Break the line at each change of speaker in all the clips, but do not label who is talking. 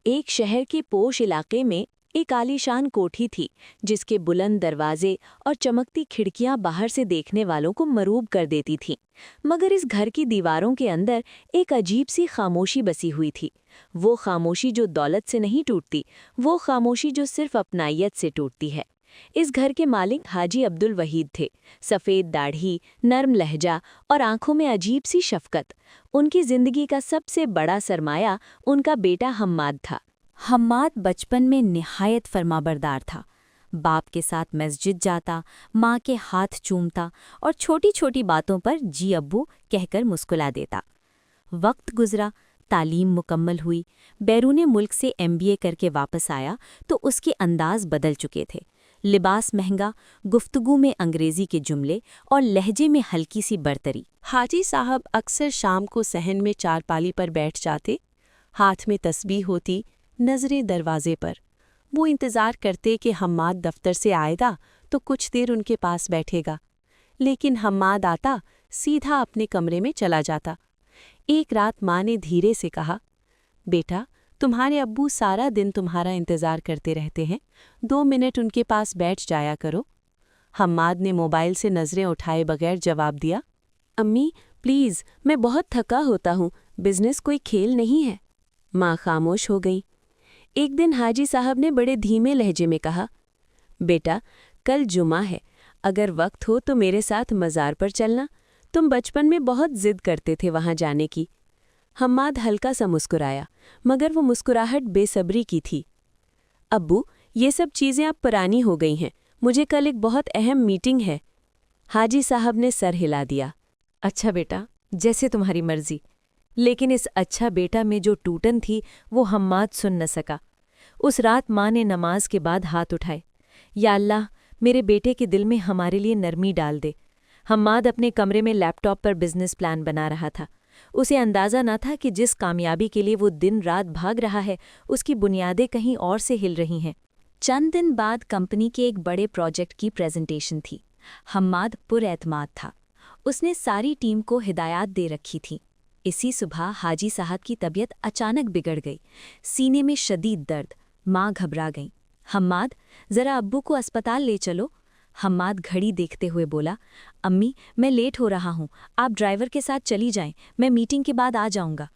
ایک شہر کے پوش علاقے میں ایک عالیشان کوٹھی تھی جس کے بلند دروازے اور چمکتی کھڑکیاں باہر سے دیکھنے والوں کو مروب کر دیتی تھیں، مگر اس گھر کی دیواروں کے اندر ایک عجیب سی خاموشی بسی ہوئی تھی۔ وہ خاموشی جو دولت سے نہیں ٹوٹتی، وہ خاموشی جو صرف اپنائیت سے ٹوٹتی ہے۔ اس گھر کے مالک حاجی عبدالوحید تھے، سفید داڑھی، نرم لہجہ اور آنکھوں میں عجیب سی شفقت۔ ان کی زندگی کا سب سے بڑا سرمایہ ان کا بیٹا حماد تھا۔ حماد بچپن میں نہایت فرمانبردار تھا، باپ کے ساتھ مسجد جاتا، ماں کے ہاتھ چومتا اور چھوٹی چھوٹی باتوں پر جی ابو کہہ کر مسکرا دیتا۔ وقت گزرا، تعلیم مکمل ہوئی، بیرون ملک سے MBA کر کے واپس آیا تو اس کے انداز بدل چکے تھے۔ لباس مہنگا، گفتگو میں انگریزی کے جملے اور لہجے میں ہلکی سی برتری۔
حاجی صاحب اکثر شام کو صحن میں چارپالی پر بیٹھ جاتے، ہاتھ میں تسبیح ہوتی، نظریں دروازے پر۔ وہ انتظار کرتے کہ حماد دفتر سے آئے گا تو کچھ دیر ان کے پاس بیٹھے گا، لیکن حماد آتا سیدھا اپنے کمرے میں چلا جاتا۔ ایک رات ماں نے دھیرے سے کہا، بیٹا تمہارے ابو سارا دن تمہارا انتظار کرتے رہتے ہیں، 2 منٹ ان کے پاس بیٹھ جایا کرو۔ حماد نے موبائل سے نظریں اٹھائے بغیر جواب دیا،
امی پلیز، میں بہت تھکا ہوتا ہوں، بزنس کوئی کھیل نہیں ہے۔ ماں خاموش ہو گئی۔ ایک دن حاجی صاحب نے بڑے دھیمے لہجے میں کہا، بیٹا کل جمعہ ہے، اگر وقت ہو تو میرے ساتھ مزار پر چلنا، تم بچپن میں بہت ضد کرتے تھے وہاں جانے کی۔ حماد ہلکا سا مسکرایا، مگر وہ مسکراہٹ بے صبری کی تھی۔ ابو یہ سب چیزیں اب پرانی ہو گئی ہیں، مجھے کل ایک بہت اہم میٹنگ ہے۔ حاجی صاحب نے سر ہلا دیا۔ اچھا بیٹا، جیسے تمہاری مرضی۔ لیکن اس اچھا بیٹا میں جو ٹوٹن تھی وہ حماد سن نہ سکا۔ اس رات ماں نے نماز کے بعد ہاتھ اٹھائے، یا اللہ میرے بیٹے کے دل میں ہمارے لیے نرمی ڈال دے۔ حماد اپنے کمرے میں لیپ ٹاپ پر بزنس پلان بنا رہا تھا۔ اسے اندازہ نہ تھا کہ جس کامیابی کے لیے وہ دن رات بھاگ رہا ہے اس کی بنیادیں کہیں اور سے ہل رہی ہیں۔ چند دن بعد کمپنی کے ایک بڑے پروجیکٹ کی پریزنٹیشن تھی۔ حماد پر اعتماد تھا، اس نے ساری ٹیم کو ہدایات دے رکھی تھی۔ اسی صبح حاجی صاحب کی طبیعت اچانک بگڑ گئی، سینے میں شدید درد، ماں گھبرا گئیں۔ حماد ذرا ابو کو اسپتال لے چلو۔ حماد گھڑی دیکھتے ہوئے بولا، امی میں لیٹ ہو رہا ہوں، آپ ڈرائیور کے ساتھ چلی جائیں، میں میٹنگ کے بعد آ جاؤں گا۔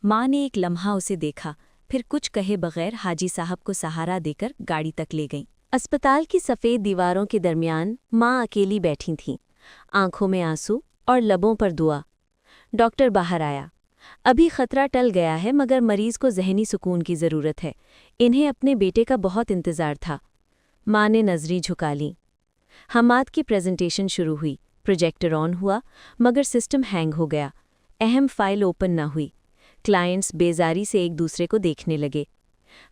ماں نے ایک لمحہ اسے دیکھا، پھر کچھ کہے بغیر حاجی صاحب کو سہارا دے کر گاڑی تک لے گئیں۔ اسپتال کی سفید دیواروں کے درمیان ماں اکیلی بیٹھی تھیں، آنکھوں میں آنسو اور لبوں پر دعا۔ ڈاکٹر باہر آیا۔ ابھی خطرہ ٹل گیا ہے مگر مریض کو ذہنی سکون کی ضرورت ہے، انہیں اپنے بیٹے کا بہت انتظار تھا۔ ماں نے نظری جھکا لیں۔ حماد کی پریزنٹیشن شروع ہوئی، پروجیکٹر آن ہوا مگر سسٹم ہینگ ہو گیا، اہم فائل اوپن نہ ہوئی۔ کلائنٹس بیزاری سے ایک دوسرے کو دیکھنے لگے۔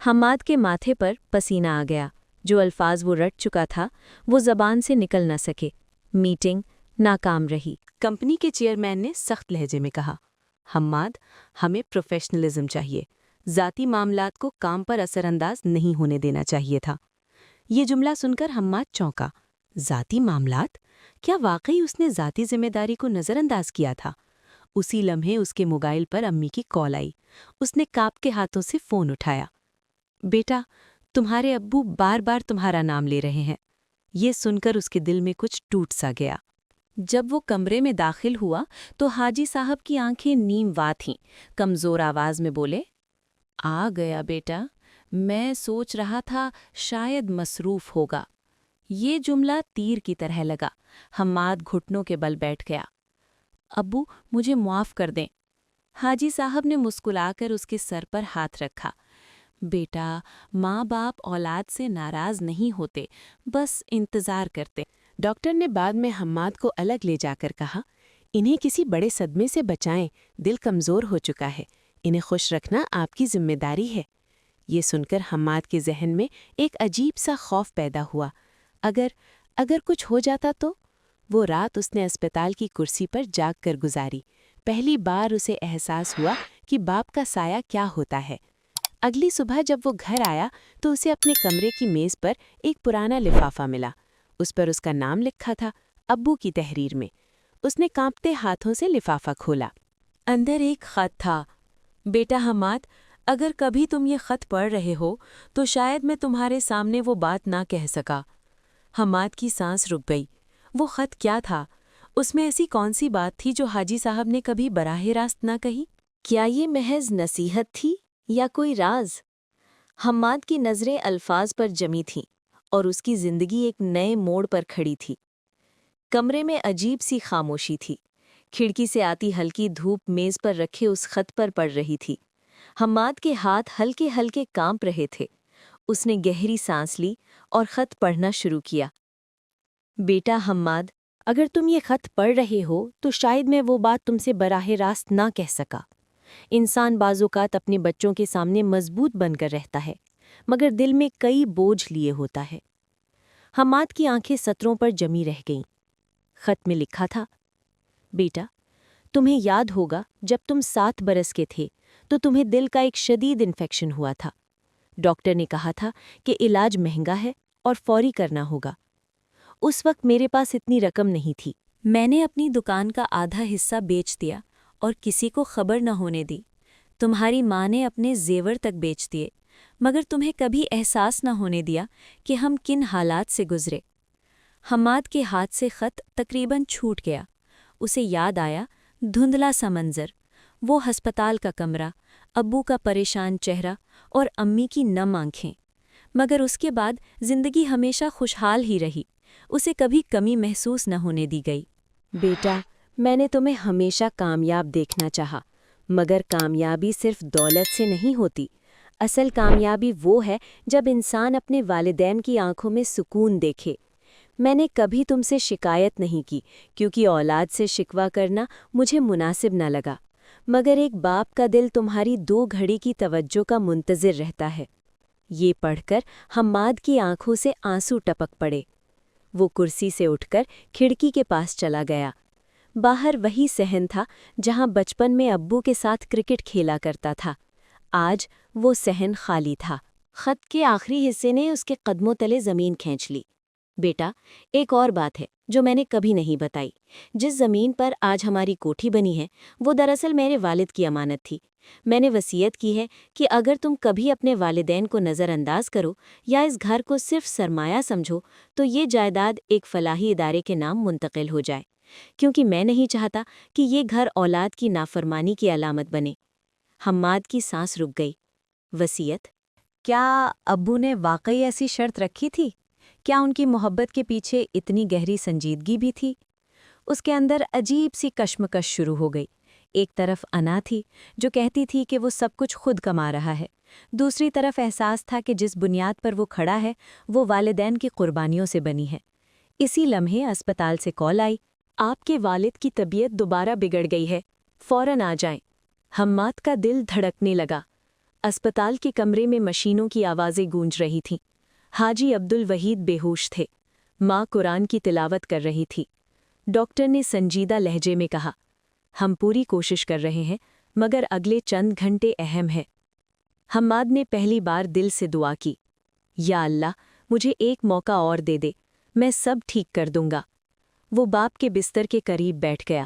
حماد کے ماتھے پر پسینہ آ گیا، جو الفاظ وہ رٹ چکا تھا وہ زبان سے نکل نہ سکے۔ میٹنگ ناکام رہی۔
کمپنی کے چیئرمین نے سخت لہجے میں کہا، حماد ہمیں پروفیشنلزم چاہیے، ذاتی معاملات کو کام پر اثر انداز نہیں ہونے دینا چاہیے تھا۔ یہ جملہ سن کر حماد چونکا۔ ذاتی معاملات؟ کیا واقعی اس نے ذاتی ذمہ داری کو نظر انداز کیا تھا؟ اسی لمحے اس کے موبائل پر امی کی کال آئی۔ اس نے کانپتے ہاتھوں سے فون اٹھایا۔ بیٹا تمہارے ابو بار بار تمہارا نام لے رہے ہیں۔ یہ سن کر اس کے دل میں کچھ ٹوٹ سا گیا۔ جب وہ کمرے میں داخل ہوا تو حاجی صاحب کی آنکھیں نیم وا تھیں، کمزور آواز میں بولے، آ گیا بیٹا، میں سوچ رہا تھا شاید مصروف ہوگا۔ یہ جملہ تیر کی طرح لگا۔ حماد گھٹنوں کے بل بیٹھ گیا۔ ابو مجھے معاف کر دیں۔ حاجی صاحب نے مسکرا کر اس کے سر پر ہاتھ رکھا۔ بیٹا ماں باپ اولاد سے ناراض نہیں ہوتے، بس انتظار کرتے۔ ڈاکٹر نے بعد میں حماد کو الگ لے جا کر کہا، انہیں کسی بڑے صدمے سے بچائیں، دل کمزور ہو چکا ہے، انہیں خوش رکھنا آپ کی ذمہ داری ہے۔ یہ سن کر حماد کے ذہن میں ایک عجیب سا خوف پیدا ہوا۔ اگر کچھ ہو جاتا تو؟ وہ رات اس نے اسپتال کی کرسی پر جاگ کر گزاری۔ پہلی بار اسے احساس ہوا کہ باپ کا سایہ کیا ہوتا ہے۔ اگلی صبح جب وہ گھر آیا تو اسے اپنے کمرے کی میز پر ایک پرانا لفافہ ملا۔ اس پر اس کا نام لکھا تھا، ابو کی تحریر میں۔ اس نے کانپتے ہاتھوں سے لفافہ کھولا۔ اندر ایک خط تھا، بیٹا حماد،
اگر کبھی تم یہ خط پڑھ رہے ہو تو شاید میں تمہارے سامنے وہ بات نہ کہہ سکا۔ حماد کی سانس رک گئی۔ وہ خط کیا تھا؟ اس میں ایسی کون سی بات تھی جو حاجی صاحب نے کبھی براہ راست نہ کہی؟
کیا یہ محض نصیحت تھی یا کوئی راز؟ حماد کی نظریں الفاظ پر جمی تھیں اور اس کی زندگی ایک نئے موڑ پر کھڑی تھی۔ کمرے میں عجیب سی خاموشی تھی۔ کھڑکی سے آتی ہلکی دھوپ میز پر رکھے اس خط پر پڑ رہی تھی۔ حماد کے ہاتھ ہلکے ہلکے کانپ رہے تھے۔ اس نے گہری سانس لی اور خط پڑھنا شروع کیا۔ بیٹا حماد، اگر تم یہ خط پڑھ رہے ہو تو شاید میں وہ بات تم سے براہ راست نہ کہہ سکا۔ انسان بعض اوقات اپنے بچوں کے سامنے مضبوط بن کر رہتا ہے، مگر دل میں کئی بوجھ لیے ہوتا ہے۔ حماد کی آنکھیں سطروں پر جمی رہ گئیں۔ خط میں لکھا تھا، بیٹا، تمہیں یاد ہوگا جب تم 7 برس کے تھے تو تمہیں دل کا ایک شدید انفیکشن ہوا تھا۔ ڈاکٹر نے کہا تھا کہ علاج مہنگا ہے اور فوری کرنا ہوگا۔ اس وقت میرے پاس اتنی رقم نہیں تھی۔ میں نے اپنی دکان کا آدھا حصہ بیچ دیا اور کسی کو خبر نہ ہونے دی۔ تمہاری ماں نے اپنے زیور تک بیچ دیے، مگر تمہیں کبھی احساس نہ ہونے دیا کہ ہم کن حالات سے گزرے۔ حماد کے ہاتھ سے خط تقریباً چھوٹ گیا۔ اسے یاد آیا دھندلا سا منظر، وہ ہسپتال کا کمرہ، ابو کا پریشان چہرہ اور امی کی نم آنکھیں۔ مگر اس کے بعد زندگی ہمیشہ خوشحال ہی رہی، اسے کبھی کمی محسوس نہ ہونے دی گئی۔ بیٹا، میں نے تمہیں ہمیشہ کامیاب دیکھنا چاہا، مگر کامیابی صرف دولت سے نہیں ہوتی۔ اصل کامیابی وہ ہے جب انسان اپنے والدین کی آنکھوں میں سکون دیکھے۔ میں نے کبھی تم سے شکایت نہیں کی کیونکہ اولاد سے شکوہ کرنا مجھے مناسب نہ لگا، مگر ایک باپ کا دل تمہاری 2 گھڑی کی توجہ کا منتظر رہتا ہے۔ یہ پڑھ کر حماد کی آنکھوں سے آنسو ٹپک پڑے۔ وہ کرسی سے اٹھ کر کھڑکی کے پاس چلا گیا۔ باہر وہی صحن تھا جہاں بچپن میں ابو کے ساتھ کرکٹ کھیلا کرتا تھا۔ آج وہ صحن خالی تھا۔ خط کے آخری حصے نے اس کے قدموں تلے زمین کھینچ لی۔ بیٹا، ایک اور بات ہے جو میں نے کبھی نہیں بتائی۔ جس زمین پر آج ہماری کوٹھی بنی ہے وہ دراصل میرے والد کی امانت تھی۔ میں نے وصیت کی ہے کہ اگر تم کبھی اپنے والدین کو نظر انداز کرو یا اس گھر کو صرف سرمایہ سمجھو تو یہ جائیداد ایک فلاحی ادارے کے نام منتقل ہو جائے، کیونکہ میں نہیں چاہتا کہ یہ گھر اولاد کی نافرمانی کی علامت بنے۔ حماد کی سانس رک گئی۔ وصیت؟ کیا ابو نے واقعی ایسی شرط رکھی تھی؟ کیا ان کی محبت کے پیچھے اتنی گہری سنجیدگی بھی تھی؟ اس کے اندر عجیب سی کشمکش شروع ہو گئی۔ ایک طرف انا تھی جو کہتی تھی کہ وہ سب کچھ خود کما رہا ہے، دوسری طرف احساس تھا کہ جس بنیاد پر وہ کھڑا ہے وہ والدین کی قربانیوں سے بنی ہے۔ اسی لمحے اسپتال سے کال آئی، آپ کے والد کی طبیعت دوبارہ بگڑ گئی ہے، فوراً آ جائیں۔ حماد کا دل دھڑکنے لگا۔ اسپتال کے کمرے میں مشینوں کی آوازیں گونج رہی تھیں۔ حاجی عبدالوحید بے ہوش تھے۔ ماں قرآن کی تلاوت کر رہی تھی۔ ڈاکٹر نے سنجیدہ لہجے میں کہا، ہم پوری کوشش کر رہے ہیں مگر اگلے چند گھنٹے اہم ہے۔ حماد نے پہلی بار دل سے دعا کی، یا اللہ مجھے ایک موقع اور دے دے، میں سب ٹھیک کر دوں گا۔ وہ باپ کے بستر کے قریب بیٹھ گیا،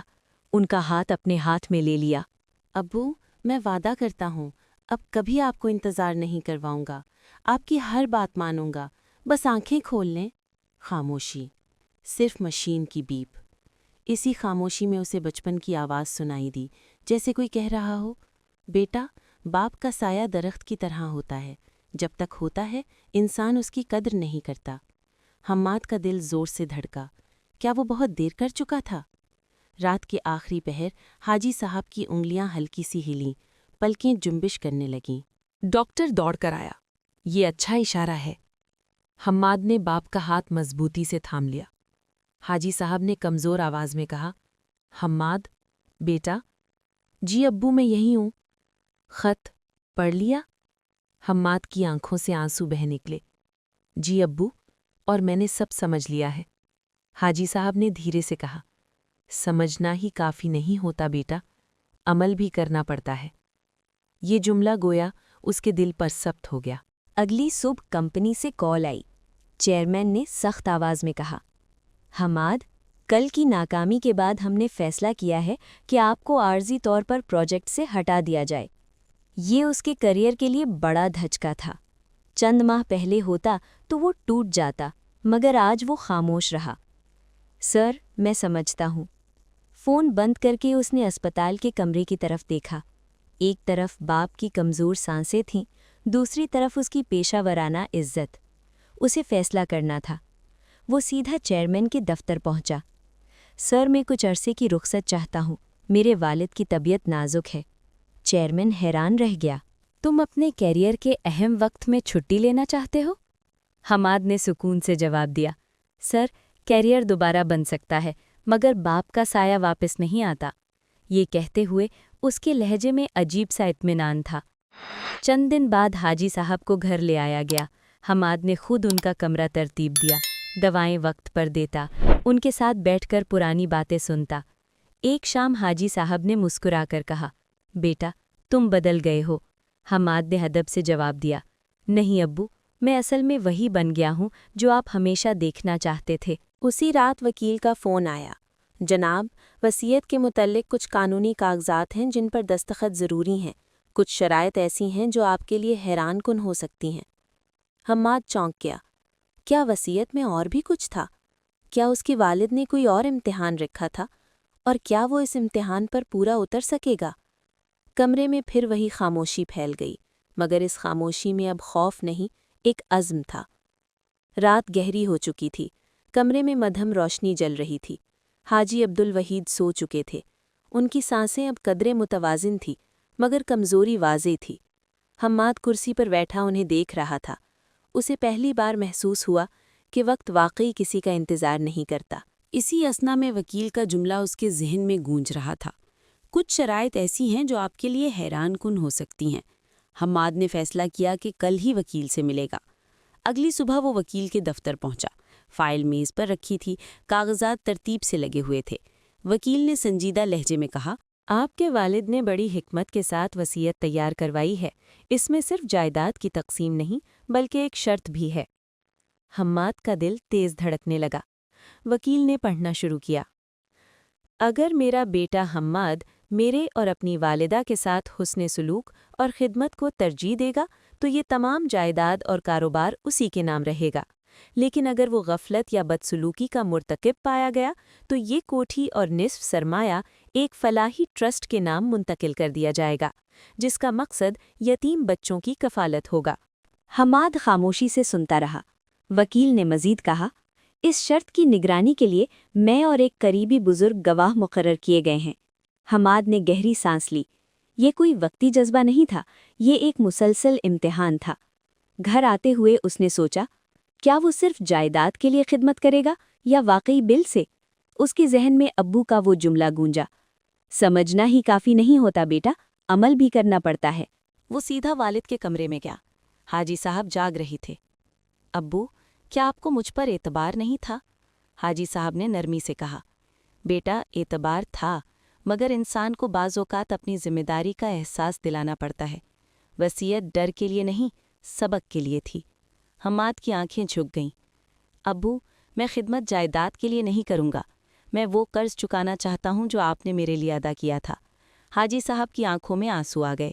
ان کا ہاتھ اپنے ہاتھ میں لے لیا۔ ابو، میں وعدہ کرتا ہوں اب کبھی آپ کو انتظار نہیں کرواؤں گا، آپ کی ہر بات مانوں گا، بس آنکھیں کھول لیں۔ خاموشی، صرف مشین کی بیپ۔ اسی خاموشی میں اسے بچپن کی آواز سنائی دی، جیسے کوئی کہہ رہا ہو، بیٹا، باپ کا سایہ درخت کی طرح ہوتا ہے، جب تک ہوتا ہے انسان اس کی قدر نہیں کرتا۔ حماد کا دل زور سے دھڑکا۔ کیا وہ بہت دیر کر چکا تھا؟ رات کے آخری پہر حاجی صاحب کی انگلیاں ہلکی سی ہلیں، پلکیں جنبش کرنے لگیں۔
ڈاکٹر دوڑ کر آیا۔ یہ اچھا اشارہ ہے۔ حماد نے باپ کا ہاتھ مضبوطی سے تھام لیا۔ حاجی صاحب نے کمزور آواز میں کہا، حماد بیٹا۔ جی ابو، میں یہی ہوں۔ خط پڑھ لیا؟ حماد کی آنکھوں سے آنسو بہہ نکلے۔ جی ابو، اور میں نے سب سمجھ لیا ہے۔ حاجی صاحب نے دھیرے سے کہا، سمجھنا ہی کافی نہیں ہوتا بیٹا، عمل بھی کرنا پڑتا ہے۔ یہ جملہ گویا اس کے دل پر ثبت ہو گیا۔
اگلی صبح کمپنی سے کال آئی۔ چیئرمین نے سخت آواز میں کہا، حماد، کل کی ناکامی کے بعد ہم نے فیصلہ کیا ہے کہ آپ کو عارضی طور پر پروجیکٹ سے ہٹا دیا جائے۔
یہ اس کے کریئر کے لیے بڑا دھچکا تھا۔ چند ماہ پہلے ہوتا تو وہ ٹوٹ جاتا، مگر آج وہ خاموش رہا۔ سر، میں سمجھتا ہوں۔ فون بند کر کے اس نے اسپتال کے کمرے کی طرف دیکھا۔ ایک طرف باپ کی کمزور سانسیں تھیں، دوسری طرف اس کی پیشہ ورانہ عزت۔ اسے فیصلہ کرنا تھا۔ وہ سیدھا چیئرمین کے دفتر پہنچا۔ سر، میں کچھ عرصے کی رخصت چاہتا ہوں، میرے والد کی طبیعت نازک ہے۔ چیئرمین حیران رہ گیا۔ تم اپنے کیریئر کے اہم وقت میں چھٹی لینا چاہتے ہو؟ حماد نے سکون سے جواب دیا، سر، کیریئر دوبارہ بن سکتا ہے، مگر باپ کا سایہ واپس نہیں آتا۔ یہ کہتے ہوئے اس کے لہجے میں عجیب سا اطمینان تھا۔ چند دن بعد حاجی صاحب کو گھر لے آیا گیا۔ حماد نے خود ان کا کمرہ ترتیب دیا، دوائیں وقت پر دیتا، ان کے ساتھ بیٹھ کر پرانی باتیں سنتا۔ ایک شام حاجی صاحب نے مسکرا کر کہا، بیٹا، تم بدل گئے ہو۔ حماد نے ادب سے جواب دیا، نہیں ابو، میں اصل میں وہی بن گیا ہوں جو آپ ہمیشہ دیکھنا چاہتے تھے۔
اسی رات وکیل کا فون آیا۔ جناب، وصیت کے متعلق کچھ قانونی کاغذات ہیں جن پر دستخط ضروری ہیں۔ کچھ شرائط ایسی ہیں جو آپ کے لیے حیران کن ہو سکتی ہیں۔ حماد چونک گیا۔ کیا وصیت میں اور بھی کچھ تھا؟ کیا اس کے والد نے کوئی اور امتحان رکھا تھا؟ اور کیا وہ اس امتحان پر پورا اتر سکے گا؟ کمرے میں پھر وہی خاموشی پھیل گئی، مگر اس خاموشی میں اب خوف نہیں، ایک عزم تھا۔ رات گہری ہو چکی تھی، کمرے میں مدھم روشنی جل رہی تھی۔ حاجی عبدالوحید سو چکے تھے۔ ان کی سانسیں اب قدرے متوازن تھی، مگر کمزوری واضح تھی۔ حماد کرسی پر بیٹھا انہیں دیکھ رہا تھا۔ اسے پہلی بار محسوس ہوا کہ وقت واقعی کسی کا انتظار نہیں کرتا۔ اسی اثنا میں وکیل کا جملہ اس کے ذہن میں گونج رہا تھا، کچھ شرائط ایسی ہیں جو آپ کے لیے حیران کن ہو سکتی ہیں۔ حماد نے فیصلہ کیا کہ کل ہی وکیل سے ملے گا۔ اگلی صبح وہ وکیل کے دفتر پہنچا۔ فائل میز پر رکھی تھی، کاغذات ترتیب سے لگے ہوئے تھے۔ وکیل نے سنجیدہ لہجے میں کہا، آپ کے والد نے بڑی حکمت کے ساتھ وصیت تیار کروائی ہے۔ اس میں صرف جائیداد کی تقسیم نہیں بلکہ ایک شرط بھی ہے۔ حماد کا دل تیز دھڑکنے لگا۔ وکیل نے پڑھنا شروع کیا، اگر میرا بیٹا حماد میرے اور اپنی والدہ کے ساتھ حسن سلوک اور خدمت کو ترجیح دے گا تو یہ تمام جائیداد اور کاروبار اسی کے نام رہے گا، لیکن اگر وہ غفلت یا بدسلوکی کا مرتکب پایا گیا تو یہ کوٹھی اور نصف سرمایہ ایک فلاحی ٹرسٹ کے نام منتقل کر دیا جائے گا، جس کا مقصد یتیم بچوں کی کفالت ہوگا۔
حماد خاموشی سے سنتا رہا۔ وکیل نے مزید کہا، اس شرط کی نگرانی کے لیے میں اور ایک قریبی بزرگ گواہ مقرر کیے گئے ہیں۔ حماد نے گہری سانس لی۔ یہ کوئی وقتی جذبہ نہیں تھا، یہ ایک مسلسل امتحان تھا۔ گھر آتے ہوئے اس نے سوچا، کیا وہ صرف جائیداد کے لیے خدمت کرے گا یا واقعی بل سے؟ اس کے ذہن میں ابو کا وہ جملہ گونجا، سمجھنا ہی کافی نہیں ہوتا بیٹا، عمل بھی کرنا پڑتا ہے۔
وہ سیدھا والد کے کمرے میں گیا۔ حاجی صاحب جاگ رہے تھے۔ ابو، کیا آپ کو مجھ پر اعتبار نہیں تھا؟ حاجی صاحب نے نرمی سے کہا، بیٹا، اعتبار تھا، مگر انسان کو بعض اوقات اپنی ذمہ داری کا احساس دلانا پڑتا ہے۔ وصیت ڈر کے لیے نہیں، سبق کے لیے تھی۔ حماد کی آنکھیں جھک گئیں۔ ابو، میں خدمت جائیداد کے لیے نہیں کروں گا، میں وہ قرض چکانا چاہتا ہوں جو آپ نے میرے لیے ادا کیا تھا۔ حاجی صاحب کی آنکھوں میں آنسو آ گئے۔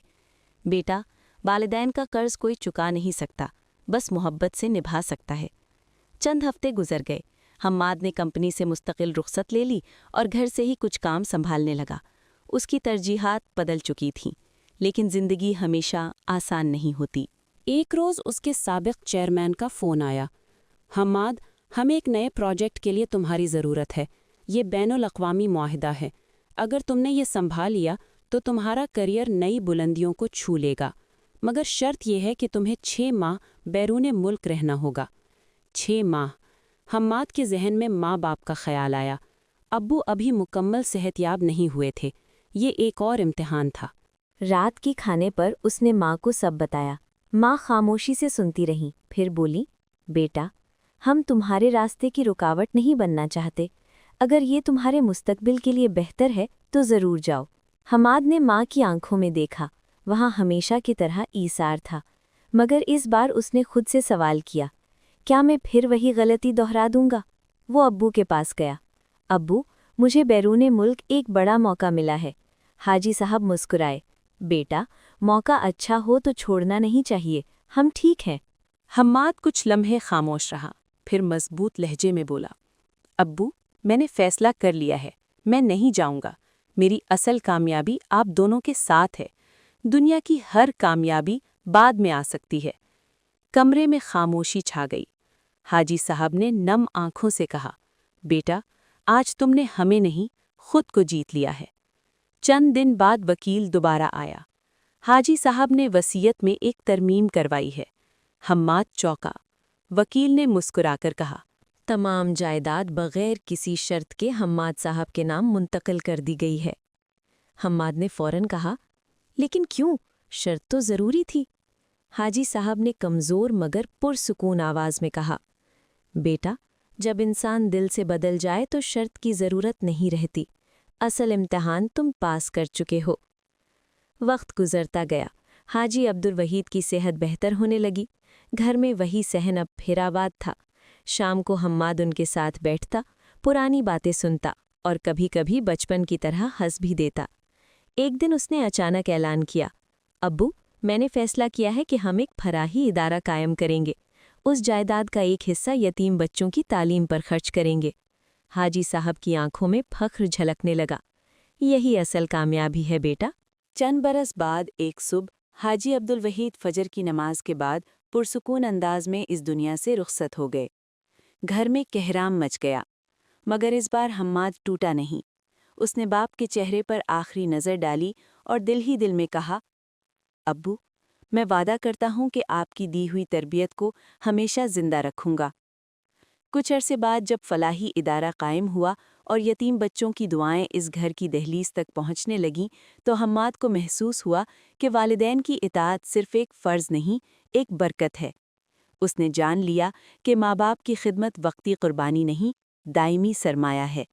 بیٹا، والدین کا قرض کوئی چکا نہیں سکتا، بس محبت سے نبھا سکتا ہے۔ چند ہفتے گزر گئے۔ حماد نے کمپنی سے مستقل رخصت لے لی اور گھر سے ہی کچھ کام سنبھالنے لگا۔ اس کی ترجیحات بدل چکی تھیں، لیکن زندگی ہمیشہ آسان نہیں ہوتی۔
ایک روز اس کے سابق چیئرمین کا فون آیا، حماد، ہمیں ایک نئے پروجیکٹ کے لیے تمہاری ضرورت ہے۔ یہ بین الاقوامی معاہدہ ہے۔ اگر تم نے یہ سنبھال لیا تو تمہارا کریئر نئی بلندیوں کو چھو لے گا، مگر شرط یہ ہے کہ تمہیں 6 ماہ بیرون ملک رہنا ہوگا۔ 6 ماہ! حماد کے ذہن میں ماں باپ کا خیال آیا۔ ابو ابھی مکمل صحت یاب نہیں ہوئے تھے۔ یہ ایک اور امتحان تھا۔
رات کے کھانے پر اس نے ماں کو سب بتایا۔ ماں خاموشی سے سنتی رہیں، پھر بولی، بیٹا، ہم تمہارے راستے کی رکاوٹ نہیں بننا چاہتے۔ اگر یہ تمہارے مستقبل کے لیے بہتر ہے تو ضرور جاؤ۔ حماد نے ماں کی آنکھوں میں دیکھا، وہاں ہمیشہ کی طرح ایثار تھا، مگر اس بار اس نے خود سے سوال کیا، کیا میں پھر وہی غلطی دہرا دوں گا؟ وہ ابو کے پاس گیا۔ ابو، مجھے بیرون ملک ایک بڑا موقع ملا ہے۔ حاجی صاحب مسکرائے۔ بیٹا،
موقع اچھا ہو تو چھوڑنا نہیں چاہیے، ہم ٹھیک ہیں۔
حماد کچھ لمحے خاموش رہا، پھر مضبوط لہجے میں بولا، ابو، میں نے فیصلہ کر لیا ہے، میں نہیں جاؤں گا۔ میری اصل کامیابی آپ دونوں کے ساتھ ہے۔ دنیا کی ہر کامیابی بعد میں آ سکتی ہے۔ کمرے میں خاموشی چھا گئی۔ حاجی صاحب نے نم آنکھوں سے کہا، بیٹا، آج تم نے ہمیں نہیں، خود کو جیت لیا ہے۔ چند دن بعد وکیل دوبارہ آیا۔ حاجی صاحب نے وصیت میں ایک ترمیم کروائی ہے۔ حماد چونکا۔ وکیل نے مسکرا کر کہا،
تمام جائیداد بغیر کسی شرط کے حماد صاحب کے نام منتقل کر دی گئی ہے۔ حماد نے فوراً کہا، لیکن کیوں؟ شرط تو ضروری تھی۔ حاجی صاحب نے کمزور مگر پرسکون آواز میں کہا، بیٹا، جب انسان دل سے بدل جائے تو شرط کی ضرورت نہیں رہتی۔ اصل امتحان تم پاس کر چکے ہو۔ وقت گزرتا گیا۔ حاجی عبدالوحید کی صحت بہتر ہونے لگی۔ گھر میں وہی صحن اب پھر آباد تھا۔ شام کو حماد ان کے ساتھ بیٹھتا، پرانی باتیں سنتا اور کبھی کبھی بچپن کی طرح ہنس بھی دیتا۔ ایک دن اس نے اچانک اعلان کیا، ابو، میں نے فیصلہ کیا ہے کہ ہم ایک فلاحی ادارہ قائم کریں گے۔ اس جائیداد کا ایک حصہ یتیم بچوں کی تعلیم پر خرچ کریں گے۔ حاجی صاحب کی آنکھوں میں فخر جھلکنے لگا۔ یہی اصل کامیابی ہے بیٹا۔
چند برس بعد ایک صبح حاجی عبدالوحید فجر کی نماز کے بعد پرسکون انداز میں اس دنیا سے رخصت ہو گئے۔ گھر میں کہرام مچ گیا، مگر اس بار حماد ٹوٹا نہیں۔ اس نے باپ کے چہرے پر آخری نظر ڈالی اور دل ہی دل میں کہا، ابو، میں وعدہ کرتا ہوں کہ آپ کی دی ہوئی تربیت کو ہمیشہ زندہ رکھوں گا۔ کچھ عرصے بعد جب فلاحی ادارہ قائم ہوا اور یتیم بچوں کی دعائیں اس گھر کی دہلیز تک پہنچنے لگیں تو حماد کو محسوس ہوا کہ والدین کی اطاعت صرف ایک فرض نہیں، ایک برکت ہے۔ اس نے جان لیا کہ ماں باپ کی خدمت وقتی قربانی نہیں، دائمی سرمایہ ہے۔